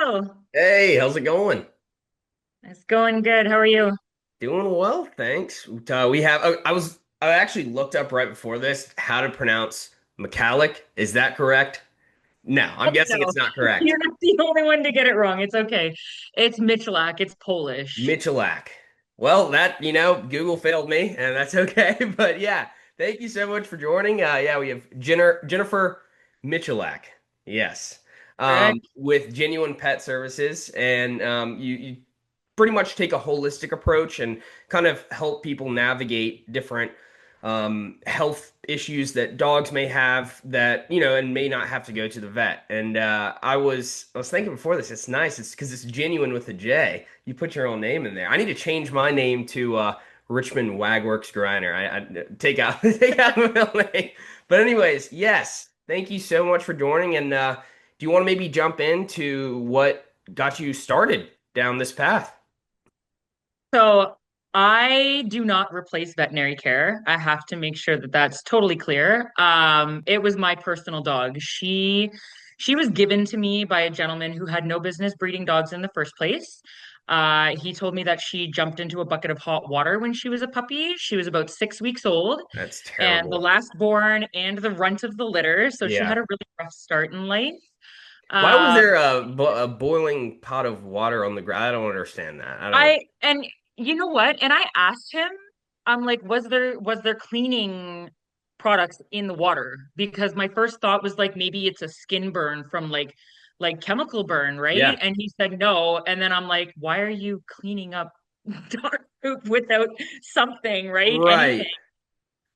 Hello. Hey, how's it going? It's going good. How are you? Doing well, thanks. I actually looked up right before this how to pronounce Michalak. Is that correct? No, Oh, I'm guessing no, it's not correct. you're not the only one to get it wrong. It's okay. It's Michalak. It's Polish. Michalak. Well, Google failed me, and that's okay. But yeah, thank you so much for joining. Yeah, we have Jennifer Michalak. Yes. Correct. With Genuine Pet Services, and you pretty much take a holistic approach and kind of help people navigate different health issues that dogs may have that and may not have to go to the vet. And I was thinking before this, it's nice. It's because it's genuine with a J. You put your own name in there. I need to change my name to Richmond Wagworks Griner. I take out take out my middle name. But anyways, yes. Thank you so much for joining. And do you want to maybe jump into what got you started down this path? So I do not replace veterinary care. I have to make sure that that's totally clear. It was my personal dog. She was given to me by a gentleman who had no business breeding dogs in the first place. He told me that she jumped into a bucket of hot water when she was a puppy. She was about 6 weeks old That's and the terrible. last born and the runt of the litter. So she Yeah. had a really rough start in life. Why was Um, there a boiling pot of water on the ground? I don't understand that. I don't. and you know what? And I asked him, I'm like, was there cleaning products in the water? Because my first thought was like maybe it's a skin burn from like chemical burn, right? Yeah. And he said no. And then I'm like, why are you cleaning up dog poop without something, right? Anything.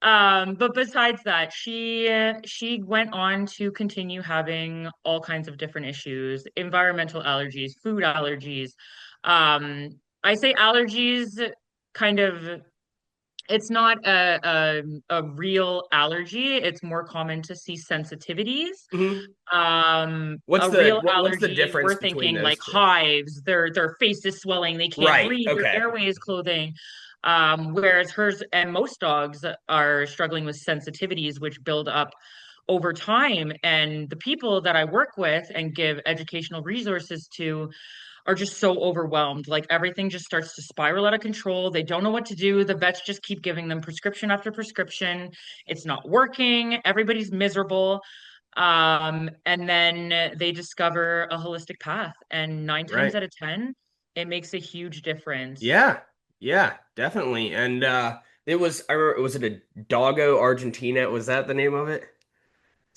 Right. But besides that, she went on to continue having all kinds of different issues, environmental allergies, food allergies. I say allergies kind of it's not a real allergy. It's more common to see sensitivities. hmm A real What's the allergy, difference we're between thinking like those two? hives, their face is swelling, they can't Right. breathe, their Okay. airway is clothing. Whereas hers and most dogs are struggling with sensitivities, which build up over time. And the people that I work with and give educational resources to are just so overwhelmed. Like everything just starts to spiral out of control. They don't know what to do. The vets just keep giving them prescription after prescription. It's not working. Everybody's miserable. And then they discover a holistic path, and nine times Right. out of 10, it makes a huge difference. Yeah. Yeah. Definitely. And it was. I remember. Was it a Doggo Argentina? Was that the name of it?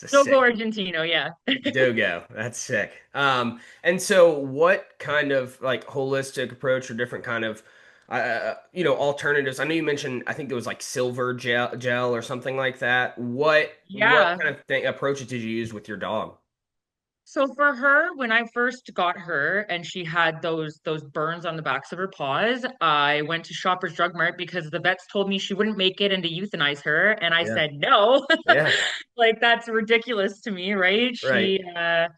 It's a Dogo sick Argentino, yeah. Dogo. That's sick. And so what kind of like holistic approach or different kind of alternatives? I know you mentioned I think it was like silver gel or something like that. What Yeah. kind of approaches did you use with your dog? So for her, when I first got her and she had those burns on the backs of her paws, I went to Shoppers Drug Mart because the vets told me she wouldn't make it and to euthanize her, and I Yeah. said no. Yeah. Like that's ridiculous to me, right? Right.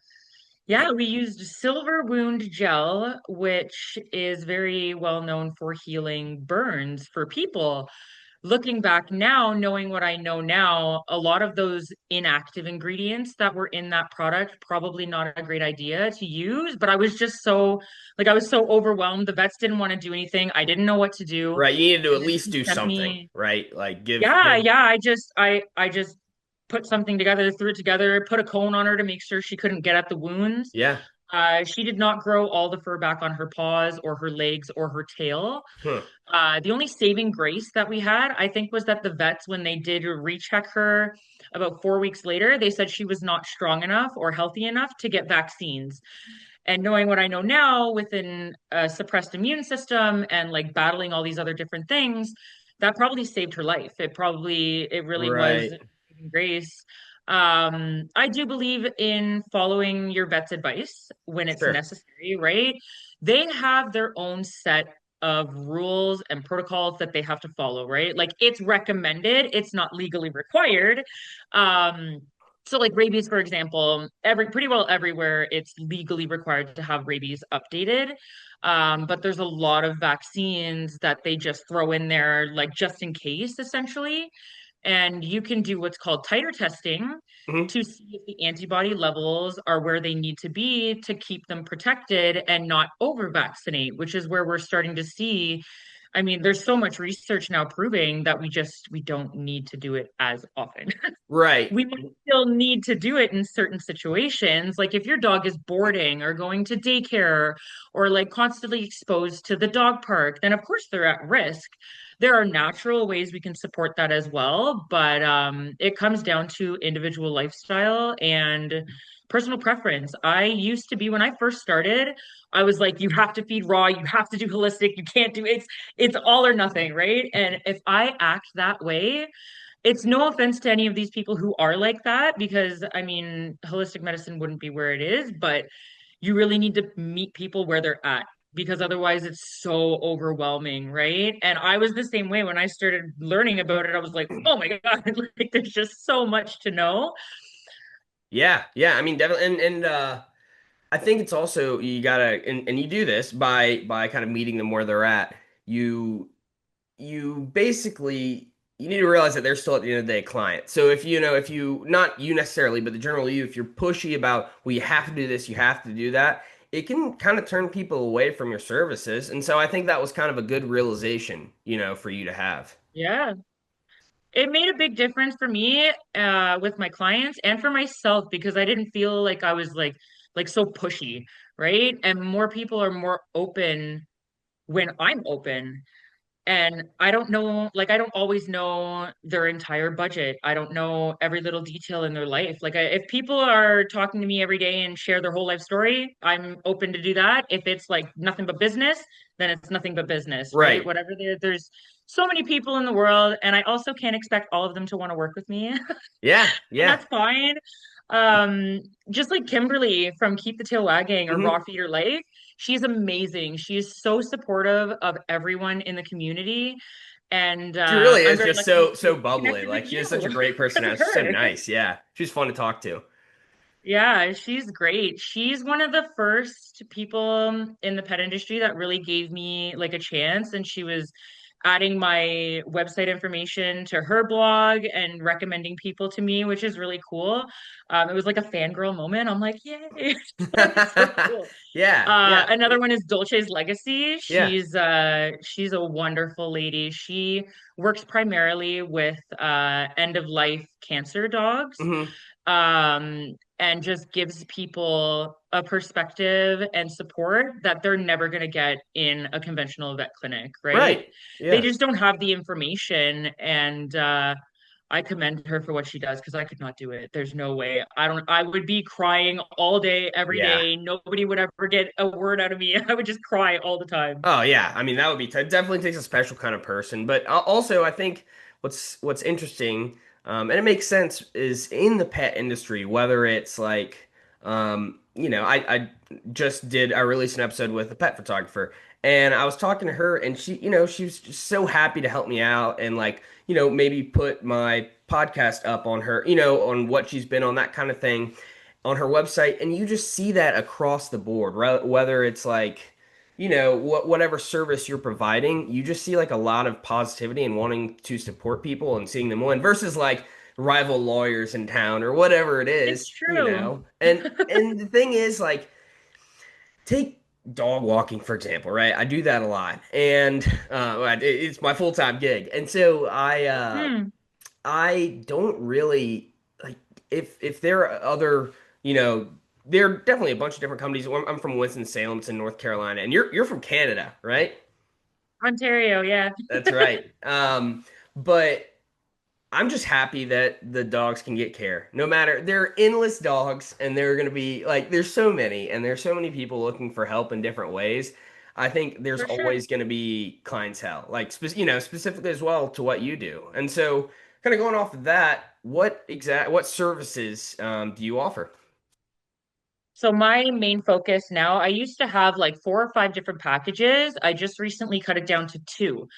Yeah, we used silver wound gel, which is very well known for healing burns for people. Looking back now, knowing what I know now, a lot of those inactive ingredients that were in that product, probably not a great idea to use. But I was just so, like, I was so overwhelmed. The vets didn't want to do anything. I didn't know what to do. Right. You needed to And at then least she do sent something, me, right? Like yeah, give yeah. I just put something together, threw it together, put a cone on her to make sure she couldn't get at the wounds. yeah. She did not grow all the fur back on her paws or her legs or her tail. Huh. The only saving grace that we had, I think, was that the vets, when they did recheck her about 4 weeks later, they said she was not strong enough or healthy enough to get vaccines. And knowing what I know now within a suppressed immune system and like battling all these other different things, that probably saved her life. It really was Right. saving grace. I do believe in following your vet's advice when it's Sure. necessary, right? They have their own set of rules and protocols that they have to follow, right? Like it's recommended, it's not legally required. Um, so like rabies, for example, pretty well everywhere it's legally required to have rabies updated. But there's a lot of vaccines that they just throw in there, like just in case, essentially. And you can do what's called titer testing Hmm. to see if the antibody levels are where they need to be to keep them protected and not over vaccinate, which is where we're starting to see. I mean, there's so much research now proving that we don't need to do it as often. Right. We might still need to do it in certain situations. Like if your dog is boarding or going to daycare or like constantly exposed to the dog park, then of course they're at risk. There are natural ways we can support that as well, but it comes down to individual lifestyle and personal preference. I used to be when I first started, I was like, you have to feed raw, you have to do holistic, you can't do it's all or nothing, right? And if I act that way, it's no offense to any of these people who are like that, because I mean, holistic medicine wouldn't be where it is, but you really need to meet people where they're at because otherwise it's so overwhelming, right? And I was the same way when I started learning about it. I was like, oh my God, like there's just so much to know. Yeah, yeah. I mean, definitely, and I think it's also you gotta, and you do this by kind of meeting them where they're at. You you basically you need to realize that they're still at the end of the day a client. So if you know if you not you necessarily, but the general you, if you're pushy about well, you have to do this, you have to do that, it can kind of turn people away from your services. And so I think that was kind of a good realization, for you to have. Yeah. It made a big difference for me with my clients and for myself because I didn't feel like I was like so pushy, right? And more people are more open when I'm open. And I don't know, like, I don't always know their entire budget. I don't know every little detail in their life. Like, if people are talking to me every day and share their whole life story, I'm open to do that. If it's like nothing but business, then it's nothing but business, right? Right. Whatever there's so many people in the world, and I also can't expect all of them to want to work with me. Yeah, And yeah. that's fine. Um, just like Kimberly from Keep the Tail Wagging or Raw Hmm. Feed Your Life, she's amazing. She is so supportive of everyone in the community. And She really I'm is very just lucky so to be bubbly. connected with Like she you has such a great because of personality. She's so her. nice. Yeah. She's fun to talk to. Yeah, she's great. She's one of the first people in the pet industry that really gave me like a chance. And she was adding my website information to her blog and recommending people to me, which is really cool. It was like a fangirl moment. I'm like, yay. So it's so cool. Yeah, yeah, Another one is Dolce's Legacy. yeah. She's a wonderful lady. She works primarily with end of life cancer dogs, Hmm. and just gives people a perspective and support that they're never going to get in a conventional vet clinic, right? Right. They Yeah. just don't have the information, and I commend her for what she does because I could not do it. There's no way. I would be crying all day, every Yeah. day. Nobody would ever get a word out of me. I would just cry all the time. Oh yeah, I mean that would be it definitely takes a special kind of person. But also, I think what's interesting, and it makes sense, is in the pet industry, whether it's like, I just did I released an episode with a pet photographer, and I was talking to her, and she was just so happy to help me out, and like maybe put my podcast up on her, on what she's been on, that kind of thing, on her website, and you just see that across the board, right? Whether it's like whatever service you're providing, you just see like a lot of positivity and wanting to support people and seeing them win versus like rival lawyers in town or whatever it It's is, true. and the thing is, like, take dog walking for example, right? I do that a lot, and it's my full-time gig, and so Hmm. I don't really like if there are other, you know, there are definitely a bunch of different companies. I'm from Winston-Salem, it's in North Carolina, and you're from Canada, right? Ontario, yeah. That's right. But I'm just happy that the dogs can get care. No matter they're endless dogs, and they're gonna be like there's so many, and there's so many people looking for help in different ways. I think there's For sure. always gonna be clientele, like specifically as well to what you do. And so, kind of going off of that, what services do you offer? So my main focus now, I used to have like 4 or 5 different packages. I just recently cut it down to two.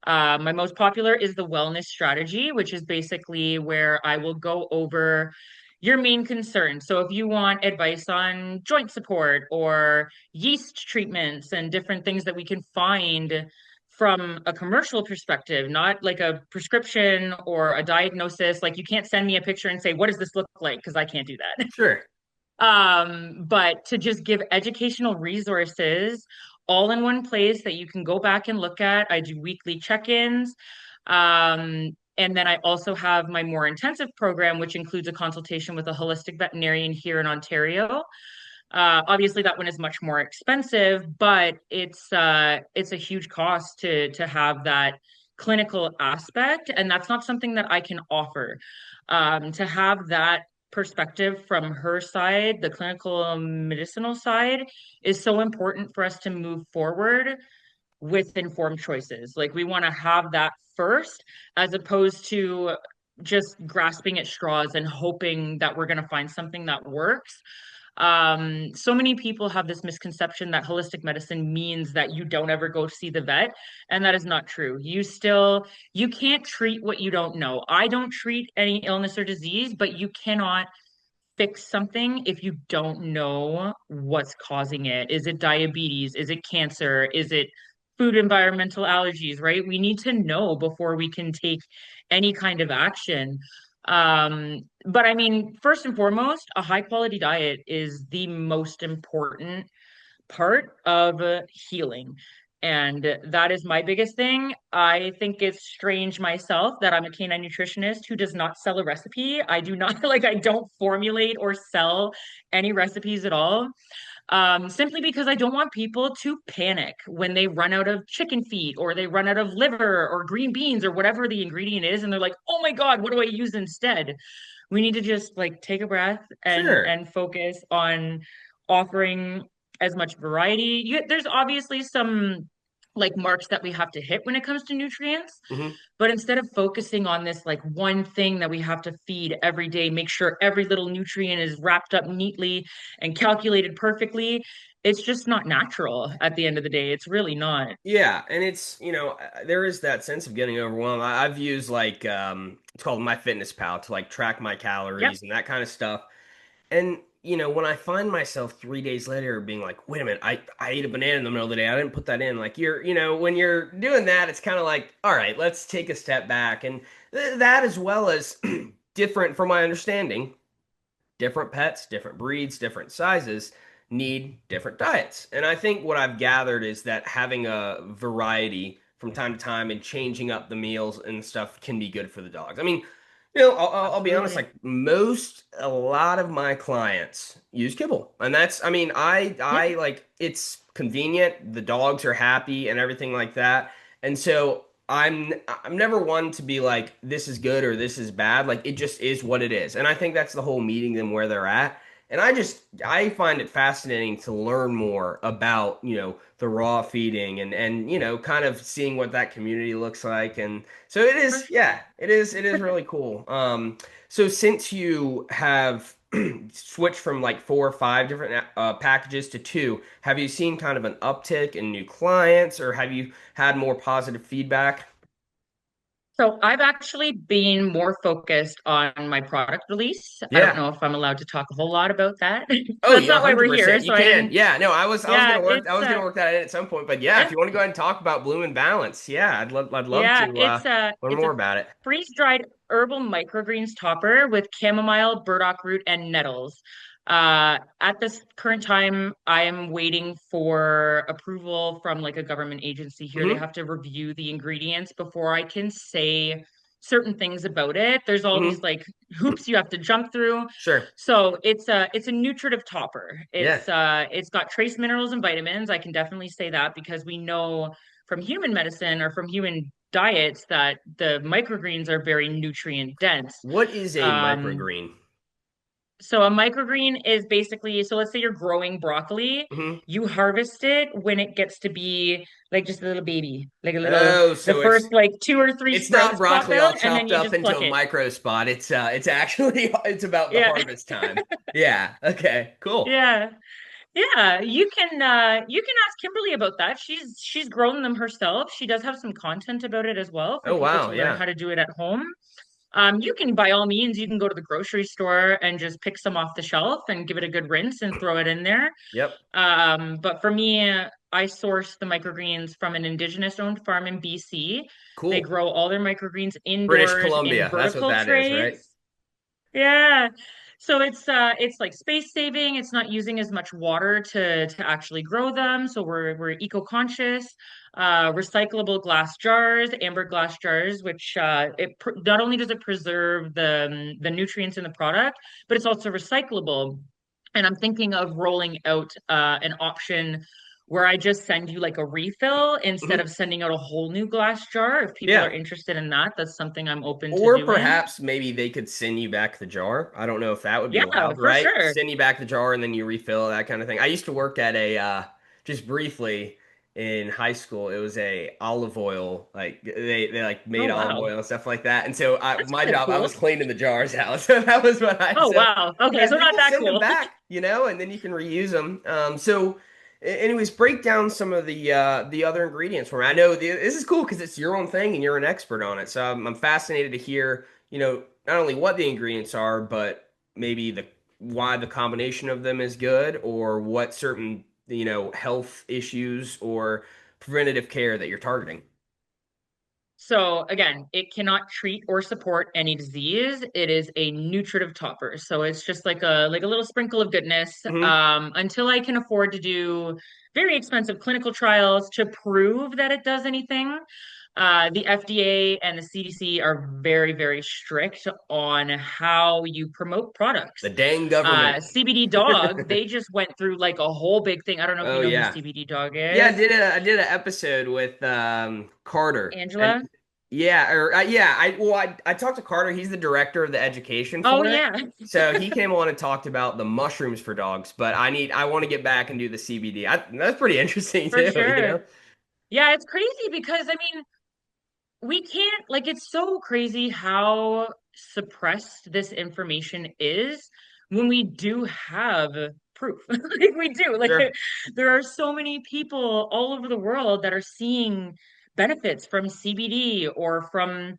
My most popular is the wellness strategy, which is basically where I will go over your main concerns. So if you want advice on joint support or yeast treatments and different things that we can find from a commercial perspective, not like a prescription or a diagnosis. Like you can't send me a picture and say, what does this look like? Because I can't do that. Sure. But to just give educational resources all in one place that you can go back and look at. I do weekly check-ins. And then I also have my more intensive program, which includes a consultation with a holistic veterinarian here in Ontario. Obviously, that one is much more expensive, but it's a huge cost to have that clinical aspect, and that's not something that I can offer. To have that perspective from her side, the clinical medicinal side, is so important for us to move forward with informed choices. Like we want to have that first, as opposed to just grasping at straws and hoping that we're going to find something that works. So many people have this misconception that holistic medicine means that you don't ever go see the vet, and that is not true. You can't treat what you don't know. I don't treat any illness or disease, but you cannot fix something if you don't know what's causing it. Is it diabetes? Is it cancer? Is it food environmental allergies, right? We need to know before we can take any kind of action. But I mean, first and foremost, a high quality diet is the most important part of healing. And that is my biggest thing. I think it's strange myself that I'm a canine nutritionist who does not sell a recipe. I do not like, I don't formulate or sell any recipes at all. Simply because I don't want people to panic when they run out of chicken feet or they run out of liver or green beans or whatever the ingredient is. And they're like, oh my God, what do I use instead? We need to just like take a breath Sure. and focus on offering as much variety. There's obviously some like marks that we have to hit when it comes to nutrients, Hmm. but instead of focusing on this like one thing that we have to feed every day, make sure every little nutrient is wrapped up neatly and calculated perfectly, it's just not natural at the end of the day. It's really not. Yeah, and it's, there is that sense of getting overwhelmed. I've used like it's called MyFitnessPal to like track my Yep. calories and that kind of stuff. And when I find myself 3 days later being like, wait a minute, I ate a banana in the middle of the day. I didn't put that in. Like when you're doing that, it's kind of like, all right, let's take a step back. And that as well as different, from my understanding, different pets, different breeds, different sizes need different diets. And I think what I've gathered is that having a variety from time to time and changing up the meals and stuff can be good for the dogs. I mean, I'll be honest, Absolutely. like a lot of my clients use kibble. And that's, I mean, Yeah, I like, it's convenient, the dogs are happy and everything like that. And so I'm never one to be like this is good or this is bad. Like it just is what it is. And I think that's the whole meeting them where they're at. And I find it fascinating to learn more about, the raw feeding and kind of seeing what that community looks like. And so it for is, sure. yeah, it is really cool. So since you have switched from like 4 or 5 different packages to two, have you seen kind of an uptick in new clients or have you had more positive feedback? So I've actually been more focused on my product release. I don't Yeah. know if I'm allowed to talk a whole lot about that. Oh, That's yeah, not why we're here. 100%. You So I can. didn't, Yeah, no, yeah, I was gonna work that in at some point, but yeah, if yeah, you want to go ahead and talk about Bloom and Balance, yeah, I'd love yeah, to learn it's a more about it. freeze-dried herbal microgreens topper with chamomile, burdock root, and nettles. At this current time, I am waiting for approval from like a government agency here. They Hmm. have to review the ingredients before I can say certain things about it. There's all these Hmm. like hoops you have to jump through. Sure. So it's a nutritive topper. Yeah. It's got trace minerals and vitamins. I can definitely say that because we know from human medicine or from human diets that the microgreens are very nutrient dense. What is a Um, microgreen? so a microgreen is basically, so let's say you're growing broccoli, Hmm. you harvest it when it gets to be like just a little baby, like a little, Oh, the so first like two or three it's not sprouts pop broccoli all out and then chopped you up just into pluck a it. micro spot. It's actually it's about the Yeah, harvest time. Yeah. Okay. Cool. yeah. Yeah, you can ask Kimberly about that. She's grown them herself. She does have some content about it as well for Oh people wow. to learn Yeah. how to do it at home. You can by all means you can go to the grocery store and just pick some off the shelf and give it a good rinse and throw it in there. Yep. But for me, I source the microgreens from an indigenous owned farm in BC. They Cool. grow all their microgreens British indoors in Columbia. That's what vertical that is, right? trays. Yeah. So it's like space saving. It's not using as much water to actually grow them. So we're eco-conscious. Recyclable glass jars, amber glass jars, which not only does it preserve the nutrients in the product, but it's also recyclable. And I'm thinking of rolling out an option where I just send you like a refill instead Mhm. of sending out a whole new glass jar. If people are Yeah. interested in that, that's something I'm open to Or doing. perhaps maybe they could send you back the jar. I don't know if that would be Yeah, allowed, for right? sure. Send you back the jar and then you refill that kind of thing. I used to work at a just briefly in high school. It was a olive oil, like they like Oh made olive wow. oil and stuff like that. And so That's my kind of job, I cool. was cleaning the jars out. So that was what I Oh so wow. Okay, yeah, so they not will that send them cool. back, and then you can reuse them. Anyways, break down some of the other ingredients for me. I know this is cool because it's your own thing and you're an expert on it. So I'm fascinated to hear, not only what the ingredients are, but maybe the why the combination of them is good, or what certain, health issues or preventative care that you're targeting. So again, it cannot treat or support any disease. It is a nutritive topper. So it's just like a little sprinkle of goodness. Hmm. Until I can afford to do very expensive clinical trials to prove that it does anything, the FDA and the CDC are very, very strict on how you promote The products. dang government. CBD dog, they just went through like a whole big thing. I don't know if you Oh know who yeah. CBD dog Yeah, is. I did an episode with Carter, and Angela? I talked to Carter. He's the director of the education Oh for it. yeah, So he came on and talked about the mushrooms for dogs. But I want to get back and do the CBD. That's pretty interesting for too, sure. Yeah, it's crazy because I mean, we can't like it's so crazy how suppressed this information is when we do have proof. Like we do. Like Sure. there are so many people all over the world that are seeing benefits from CBD or from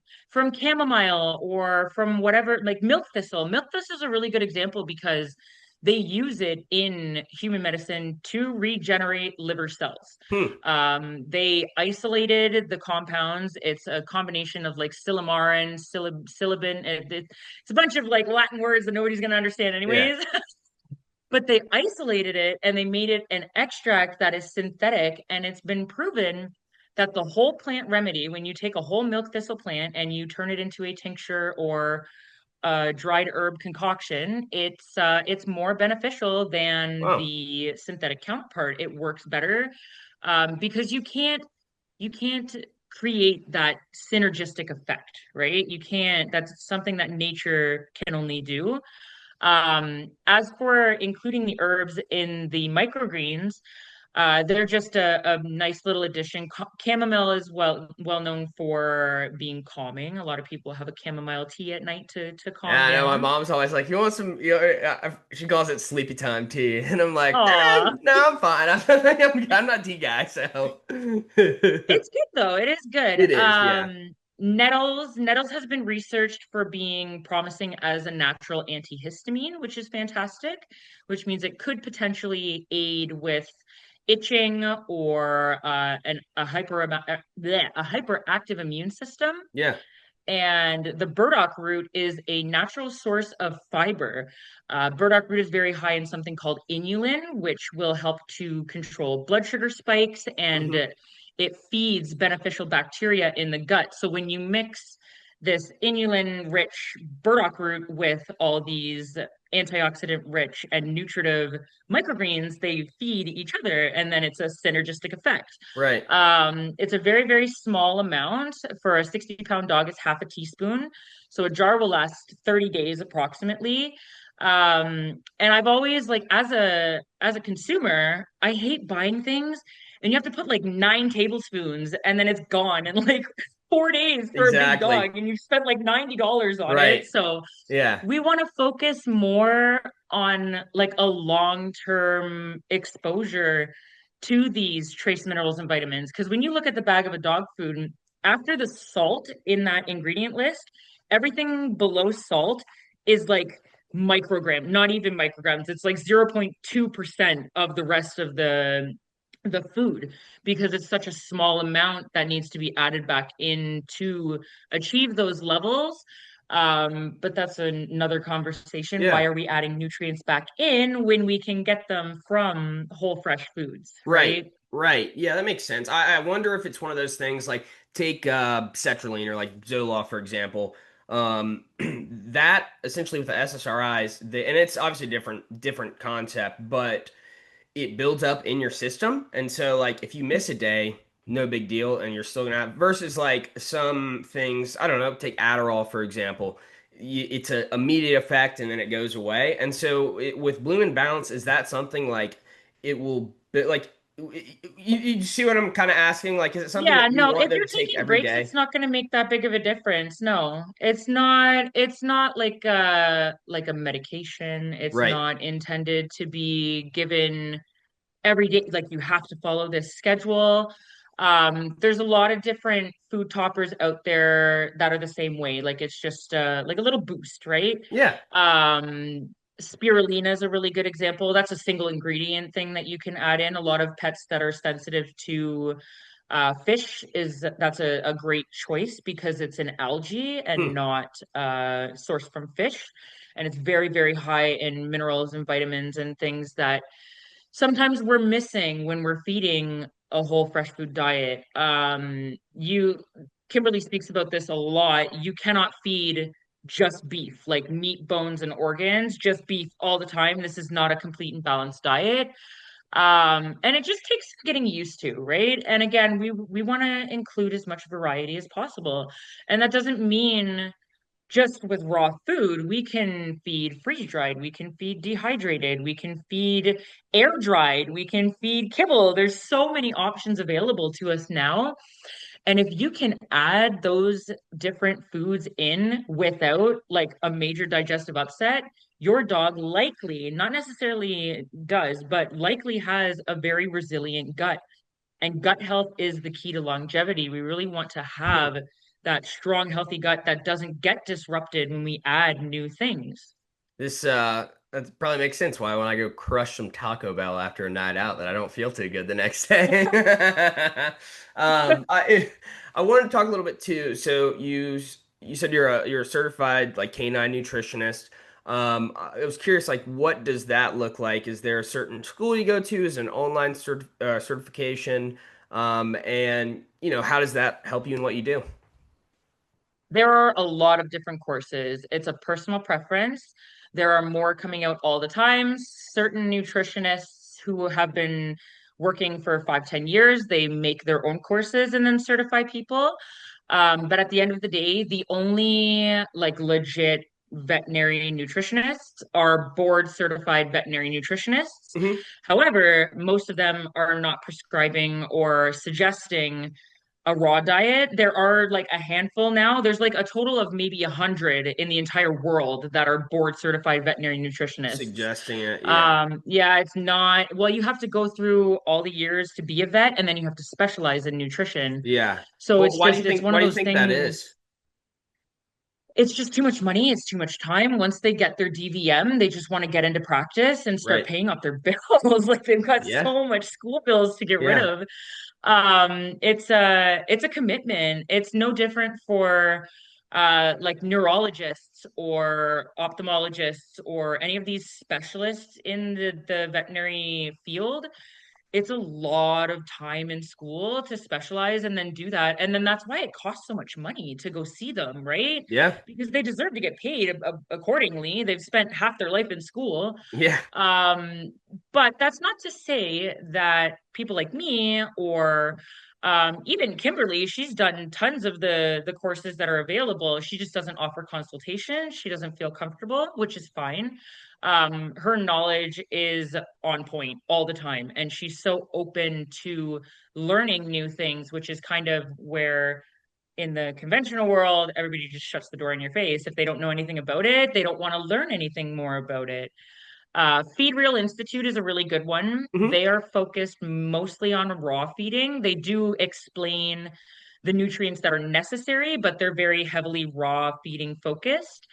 chamomile or from whatever like milk thistle. Milk thistle is a really good example because they use it in human medicine to regenerate liver cells. Hmm. They isolated the compounds. It's a combination of like silymarin, silibin. It's a bunch of like Latin words that nobody's going to understand Yeah. anyways. But they isolated it and they made it an extract that is synthetic. And it's been proven that the whole plant remedy, when you take a whole milk thistle plant and you turn it into a tincture or dried herb concoction, it's more beneficial than Wow. the synthetic counterpart. It works better because you can't create that synergistic effect, right? You can't. That's something that nature can only do. As for including the herbs in the microgreens, they're just a nice little addition. Chamomile is well known for being calming. A lot of people have a chamomile tea at night to Yeah, calm I know my down. mom's always like, "You want some?" She calls it sleepy time tea, and I'm like, Aw, "No, I'm fine. I'm not tea guy." So it's good though. It is good. it is, yeah. Nettles has been researched for being promising as a natural antihistamine, which is fantastic, which means it could potentially aid with itching or a hyperactive immune system. Yeah. And the burdock root is a natural source of fiber. Burdock root is very high in something called inulin, which will help to control blood sugar spikes and Hmm. it feeds beneficial bacteria in the gut. So when you mix this inulin rich burdock root with all these antioxidant rich and nutritive microgreens, they feed each other and then it's a synergistic effect. Right. It's a very, very small amount. For a 60-pound dog, it's half a teaspoon. So a jar will last 30 days approximately. And I've always like as a consumer, I hate buying things and you have to put like 9 tablespoons and then it's gone in like 4 days for a big Exactly. dog and you spent like $90 on it. Right. So Yeah. we want to focus more on like a long-term exposure to these trace minerals and vitamins. Because when you look at the bag of a dog food, after the salt in that ingredient list, everything below salt is like microgram, not even micrograms. It's like 0.2% of the rest of the food because it's such a small amount that needs to be added back in to achieve those levels. But that's another conversation. Why Yeah. are we adding nutrients back in when we can get them from whole fresh foods, Right. right? Right. Yeah, that makes sense. I wonder if it's one of those things like take sertraline or like Zoloft, for example. That essentially with the SSRIs, and it's obviously different concept, but it builds up in your system. And so like if you miss a day, no big deal, and you're still gonna have versus like some things, I don't know, take Adderall, for example. It's a immediate effect and then it goes away. And so with Bloom and Balance, is that something like it will like you see what I'm kind of asking? Like, is it something Yeah, that you no, want if them you're to take taking every breaks, it's day? not going to make that big of a difference. No, it's not like a medication. It's Right. not intended to be given every day, like you have to follow this schedule. There's a lot of different food toppers out there that are the same way. Like it's just like a little boost, right? Yeah. Spirulina is a really good example. That's a single ingredient thing that you can add in. A lot of pets that are sensitive to fish is that's a great choice because it's an algae and Hmm. not sourced from fish. And it's very, very high in minerals and vitamins and things that sometimes we're missing when we're feeding a whole fresh food diet. Kimberly speaks about this a lot. You cannot feed just beef, like meat, bones, and organs, just beef all the time. This is not a complete and balanced diet. And it just takes getting used to, right? And again, we want to include as much variety as possible. And that doesn't mean just with raw food, we can feed freeze dried, we can feed dehydrated, we can feed air dried, we can feed kibble. There's so many options available to us now. And if you can add those different foods in without like a major digestive upset, your dog likely, not necessarily does, but likely has a very resilient gut. And gut health is the key to longevity. We really want to Hmm. have that strong, healthy gut that doesn't get disrupted when we add new things. This that probably makes sense why when I go crush some Taco Bell after a night out that I don't feel too good the next day. I wanted to talk a little bit too. So you said you're a certified like canine nutritionist. I was curious, like, what does that look like? Is there a certain school you go to? Is it an online certification? And how does that help you in what you do? There are a lot of different courses. It's a personal preference. There are more coming out all the time. Certain nutritionists who have been working for 5, 10 years, they make their own courses and then certify people. But at the end of the day, the only like legit veterinary nutritionists are board certified veterinary nutritionists. Hmm. However, most of them are not prescribing or suggesting a raw diet. There are like a handful now. There's like a total of maybe 100 in the entire world that are board certified veterinary nutritionists. Suggesting it, yeah, Yeah, it's not, well, you have to go through all the years to be a vet and then you have to specialize in nutrition. yeah. So Well, it's just, it's one why of do you those think that things. is? It's just too much money. It's too much time. Once they get their DVM, they just want to get into practice and start Right. paying off their bills. Like they've got Yeah. so much school bills to get rid Yeah. of. It's a commitment. It's no different for like neurologists or ophthalmologists or any of these specialists in the veterinary field. It's a lot of time in school to specialize and then do that. And then that's why it costs so much money to go see them, right? Yeah. Because they deserve to get paid accordingly. They've spent half their life in school. Yeah. Um, but that's not to say that people like me or even Kimberly, she's done tons of the courses that are available. She just doesn't offer consultation. She doesn't feel comfortable, which is fine. Her knowledge is on point all the time, and she's so open to learning new things, which is kind of where in the conventional world, everybody just shuts the door in your face. If they don't know anything about it, they don't want to learn anything more about it. Feed Real Institute is a really good one. Hmm. They are focused mostly on raw feeding. They do explain the nutrients that are necessary, but they're very heavily raw feeding focused.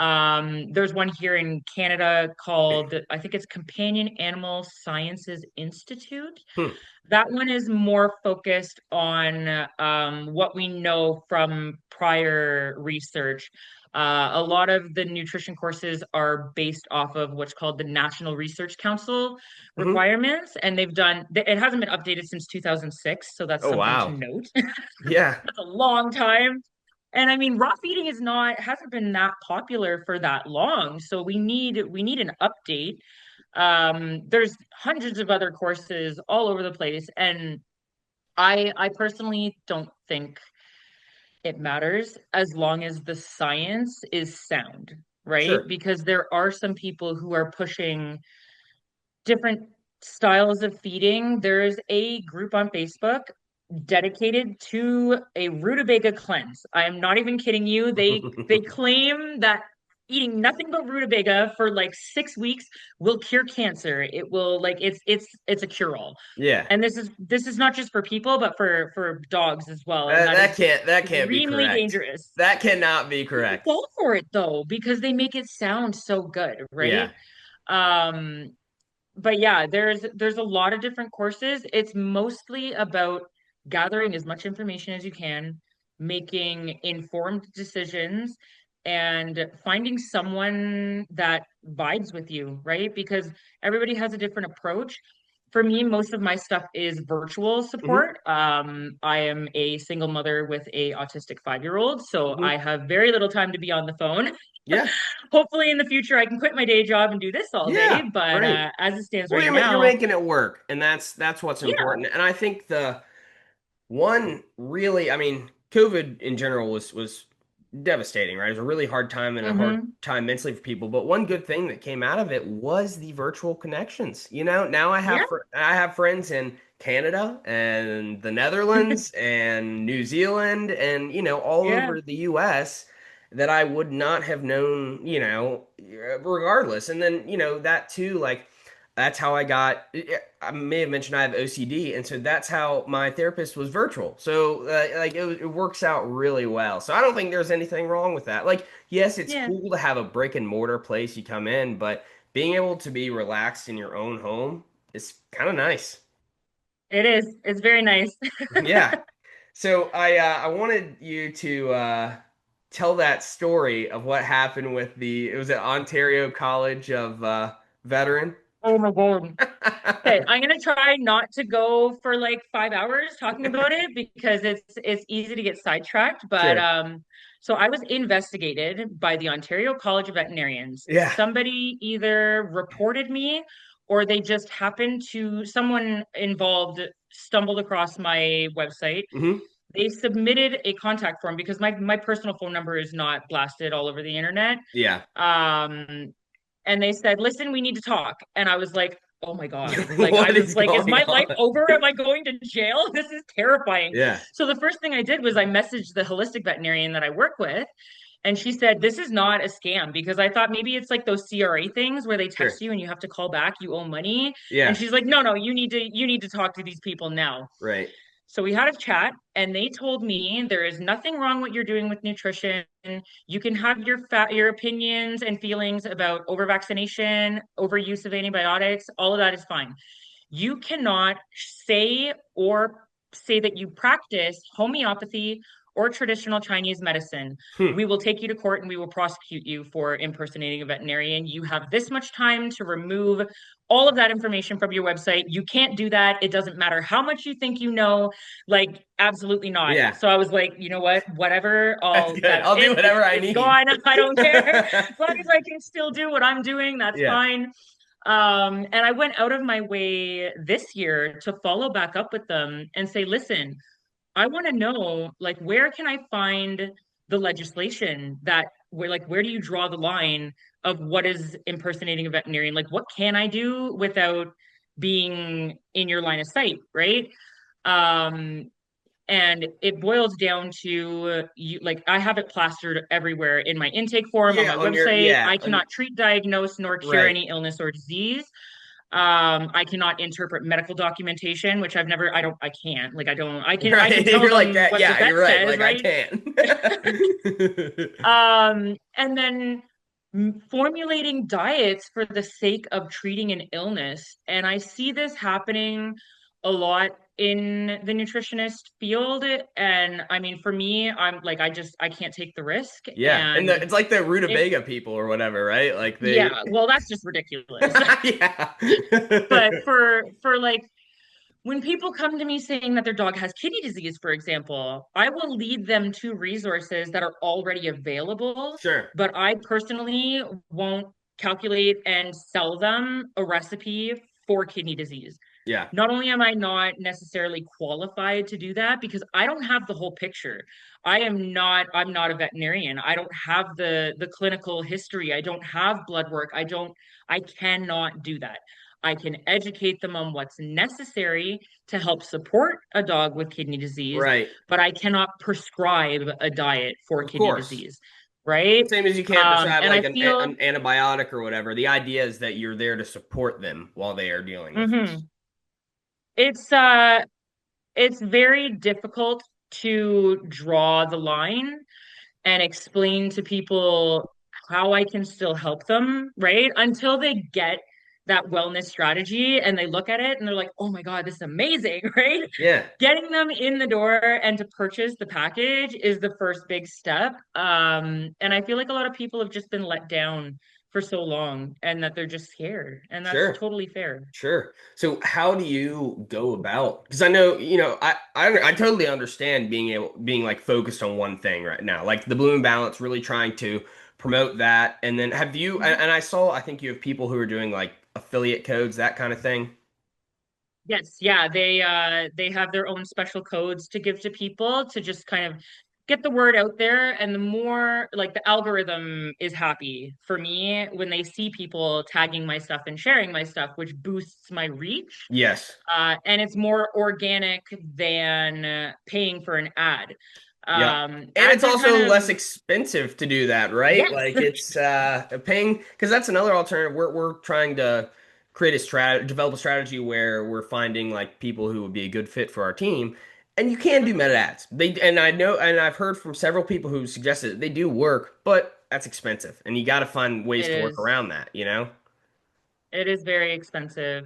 There's one here in Canada called, I think it's Companion Animal Sciences Institute. Hmm. That one is more focused on what we know from prior research. A lot of the nutrition courses are based off of what's called the National Research Council Hmm. requirements, and it hasn't been updated since 2006, so that's Oh, something to wow. note. Yeah, That's a long time. And I mean, raw feeding hasn't been that popular for that long, so we need an update. There's hundreds of other courses all over the place, and I personally don't think it matters as long as the science is sound, right? sure. Because there are some people who are pushing different styles of feeding. There's a group on Facebook dedicated to a rutabaga cleanse. I am not even kidding you. They claim that eating nothing but rutabaga for like 6 weeks will cure cancer. It will like it's a cure all. Yeah. And this is not just for people, but for dogs as well. And That, that that is can't that can't be extremely correct. dangerous. That cannot be People correct. fall for it though, because they make it sound so good, right? Yeah, Um, but yeah, there's a lot of different courses. It's mostly about gathering as much information as you can, making informed decisions, and finding someone that vibes with you, right? Because everybody has a different approach. For me, most of my stuff is virtual hmm support. I am a single mother with a autistic 5-year-old, so hmm I have very little time to be on the phone. yeah, Hopefully in the future I can quit my day job and do this all day, yeah. but Right. as it stands Well, right you're now, making it work, and that's what's yeah. important. And I think the one really, I mean, COVID in general was devastating, right? It was a really hard time and a hard Hmm. time mentally for people. But one good thing that came out of it was the virtual connections. You know, now Yeah, I have friends in Canada and the Netherlands and New Zealand and all yeah, over the US that I would not have known, regardless. And then, that too, like that's how I may have mentioned I have OCD, and so that's how my therapist was virtual. So like it works out really well. So I don't think there's anything wrong with that. Like, yes, it's yeah. cool to have a brick and mortar place you come in, but being able to be relaxed in your own home is kind of nice. It is. It's very nice. Yeah. So I wanted you to tell that story of what happened with it was at Ontario College of Veteran. Oh my God. Okay, I'm gonna try not to go for like 5 hours talking about it because it's easy to get sidetracked. But Sure. so I was investigated by the Ontario College of Veterinarians. Yeah. Somebody either reported me or they just happened to someone involved stumbled across my website. hmm They submitted a contact form because my personal phone number is not blasted all over the internet. Yeah. Um, and they said, "Listen, we need to talk." And I was like, "Oh my God." Like I What was is like, "Is going my life on? over? Am I going to jail? This is terrifying." Yeah. So the first thing I did was I messaged the holistic veterinarian that I work with, and she said, "This is not a scam," because I thought maybe it's like those CRA things where they text Sure. you and you have to call back, you owe money. And Yeah. she's like, "No, no, you need to talk to these people now." Right. So we had a chat and they told me there is nothing wrong what you're doing with nutrition. You can have your opinions and feelings about over vaccination, overuse of antibiotics, all of that is fine. You cannot say that you practice homeopathy or traditional Chinese medicine. Hmm. We will take you to court and we will prosecute you for impersonating a veterinarian. You have this much time to remove all of that information from your website. You can't do that. It doesn't matter how much you think you know, like absolutely not. Yeah. So I was like, you know what? Whatever. That's good. That's I'll do it. whatever I It's need. gone. I don't care. As long as I can still do what I'm doing, that's Yeah. fine. And I went out of my way this year to follow back up with them and say, listen, I want to know, like, where can I find the legislation that where do you draw the line of what is impersonating a veterinarian? Like, what can I do without being in your line of sight, right? Um, and it boils down to you, like, I have it plastered everywhere in my intake form on Yeah. my On your website. yeah. I cannot treat, diagnose, nor cure Right. any illness or disease. I cannot interpret medical documentation, which I can't. Like, I can Right. tell You're like them that. what the Yeah. vet You're right. says, Like I right? can. And then formulating diets for the sake of treating an illness. And I see this happening a lot in the nutritionist field. And I mean, for me, I'm like, I can't take the risk. Yeah. And And it's like the it, rutabaga people or whatever, right? Like they, yeah, well, that's just ridiculous. yeah. But for like when people come to me saying that their dog has kidney disease, for example, I will lead them to resources that are already available, Sure. but I personally won't calculate and sell them a recipe for kidney disease. Yeah. Not only am I not necessarily qualified to do that because I don't have the whole picture. I'm not a veterinarian. I don't have the clinical history. I don't have blood work. I cannot do that. I can educate them on what's necessary to help support a dog with kidney disease, Right. but I cannot prescribe a diet for Of kidney course. disease, right? Same as you can't prescribe And I like feel an antibiotic or whatever. The idea is that you're there to support them while they are dealing with this. mhm. it's uh it's very difficult to draw the line and explain to people how I can still help them, right? Until they get that wellness strategy and they look at it and they're like, oh my God, this is amazing, right? Yeah. Getting them in the door and to purchase the package is the first big step. And I feel like a lot of people have just been let down for so long and that they're just scared. And that's Sure. totally fair. Sure. So how do you go about? Because I know, I totally understand being like focused on one thing right now, like the Bloom Balance, really trying to promote that. And then have you? And I saw, I think you have people who are doing like affiliate codes, that kind of thing. Yes, yeah, they have their own special codes to give to people to just kind of get the word out there, and the more like the algorithm is happy for me when they see people tagging my stuff and sharing my stuff, which boosts my reach. Yes. And it's more organic than paying for an ad. Yep. And it's Ads are kind also of less expensive to do that, right? yes, Like it's paying because that's another alternative. We're trying to create a develop a strategy where we're finding like people who would be a good fit for our team. And you can do meta ads. They and I know and I've heard from several people who suggested they do work, but that's expensive. And you got to find ways it to work is. around that, you know? It is very expensive.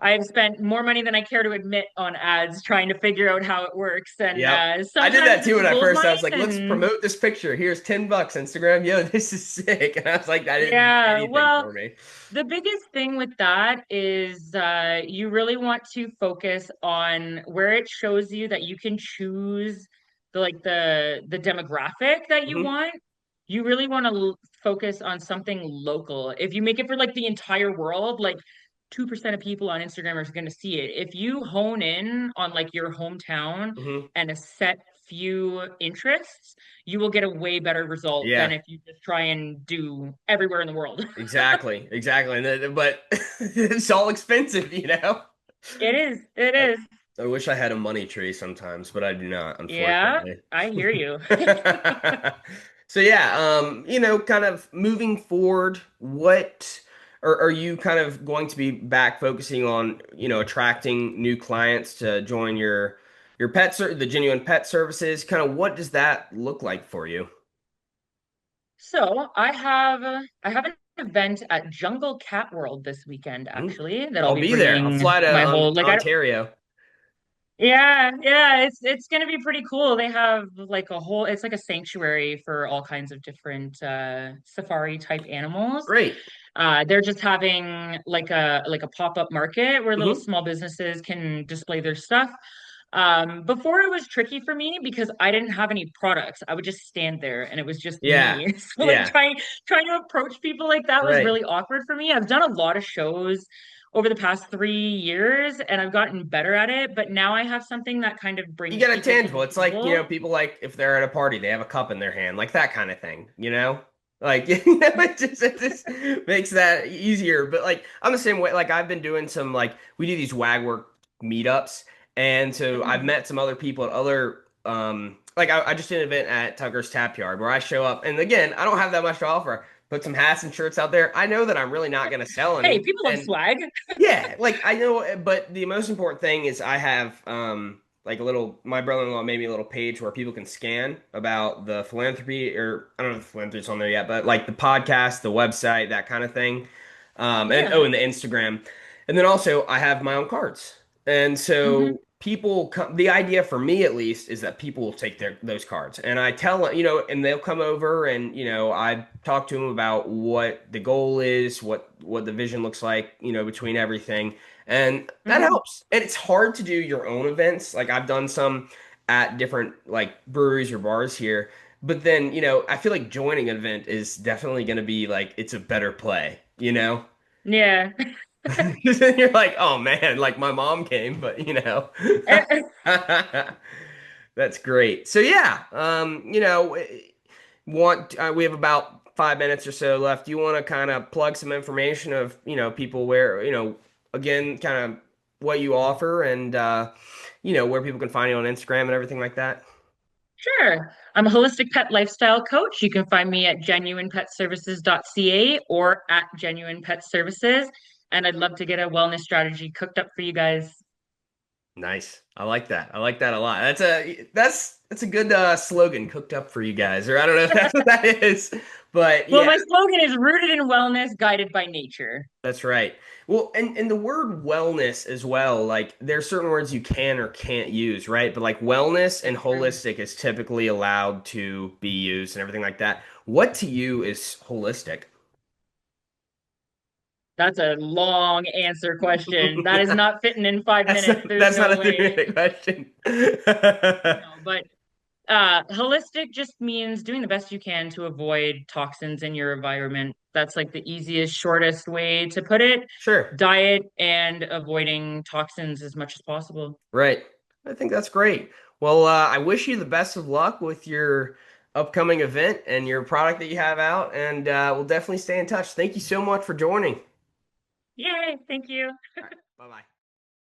I've spent more money than I care to admit on ads trying to figure out how it works. And Yep. I did sometimes that too it's when I gold first. I mine. was like, let's And promote this picture. Here's $10 Instagram. Yo, this is sick. And I was like, that didn't do yeah, anything well, for me. the biggest thing with that is you really want to focus on where it shows you that you can choose the demographic that you Mhm. want. You really want to focus on something local. If you make it for like the entire world, like 2% of people on Instagram are going to see it. If you hone in on like your hometown Mhm. and a set few interests, you will get a way better result than Yeah, if you just try and do everywhere in the world. exactly, exactly. But it's all expensive, you know. It is. It I, is. I wish I had a money tree sometimes, but I do not, Yeah, unfortunately. I hear you. So yeah, kind of moving forward, what are you kind of going to be back focusing on, attracting new clients to join your the Genuine Pet Services? Kind of what does that look like for you? So I have an event at Jungle Cat World this weekend, Mhm. actually, that I'll I'll be be there. I'll bringing fly my to whole like I don't Ontario. yeah, yeah, it's gonna be pretty cool. They have like a whole it's like a sanctuary for all kinds of different safari type animals. Great. They're just having like a pop-up market where little Hmm. small businesses can display their stuff. Before it was tricky for me because I didn't have any products. I would just stand there and it was just Yeah. me. So like Yeah. trying to approach people like that was Right. really awkward for me. I've done a lot of shows over the past 3 years and I've gotten better at it, but now I have something that kind of You brings get a people to tangible. the It's like, table. people like if they're at a party, they have a cup in their hand, like that kind of thing, you know? Like, it just makes that easier. But like, I'm the same way. Like, I've been doing some, like, we do these WAG work meetups. And so I've Mhm. met some other people at other, like, I just did an event at Tucker's Tap Yard where I show up. And again, I don't have that much to offer. Put some hats and shirts out there. I know that I'm really not going to sell Hey, any. people love And swag. yeah, like I know, but the most important thing is I have like a little, my brother-in-law made me a little page where people can scan about the philanthropy, or I don't know if the philanthropy's on there yet, but like the podcast, the website, that kind of thing. And Yeah. oh, and the Instagram. And then also I have my own cards. And Hmm. so people come, the idea for me at least is that people will take those cards. And I tell them, and they'll come over and, I talk to them about what the goal is, what the vision looks like, between everything. And that Hmm. helps. And it's hard to do your own events. Like I've done some at different like breweries or bars here. But then, I feel like joining an event is definitely going to be like it's a better play, you know? Yeah. 'Cause then you're like, oh man, like my mom came, but That's great. So yeah, we have about 5 minutes or so left. Do you want to kind of plug some information of, people where, again, kind of what you offer and where people can find you on Instagram and everything like that? Sure. I'm a holistic pet lifestyle coach. You can find me at genuinepetservices.ca or at Genuine Pet Services. And I'd love to get a wellness strategy cooked up for you guys. Nice. I like that. I like that a lot. That's a good slogan, cooked up for you guys. Or I don't know if that's what that is, but Well, yeah, my slogan is rooted in wellness, guided by nature. that's right. Well, and the word wellness as well, like there's certain words you can or can't use, right? But like wellness and It's true. holistic is typically allowed to be used and everything like that. What to you is holistic? That's a long answer question. That is not fitting in five That's minutes. not, There's that's not no a way. three-minute question. No, but holistic just means doing the best you can to avoid toxins in your environment. That's like the easiest, shortest way to put it. Sure. Diet and avoiding toxins as much as possible. Right. I think that's great. Well, I wish you the best of luck with your upcoming event and your product that you have out, and we'll definitely stay in touch. Thank you so much for joining. Yay, thank you. All right. Bye-bye.